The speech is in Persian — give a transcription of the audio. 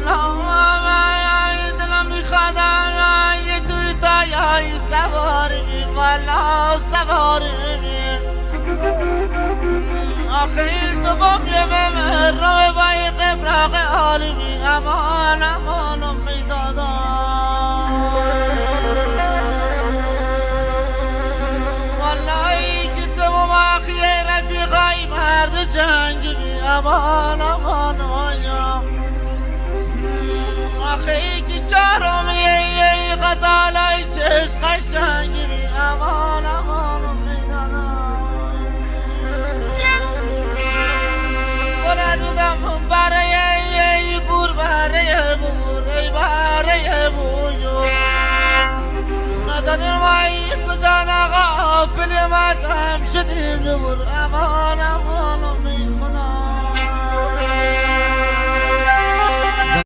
والله دلم میخواد یه توی تایای سواری والله سواری آخه تو با میمه رو بای قبراق عالمی امان امان میدادم والله که تو ماخی رفیقای مرد جنگی امان امان آیا آخه که چهارم یه قتالای چشم قشنگی امان امان ندیدم برای بور برای بور ای برای بویو ندانیم مایی کجا نغافل مدام شدیم دور امان امان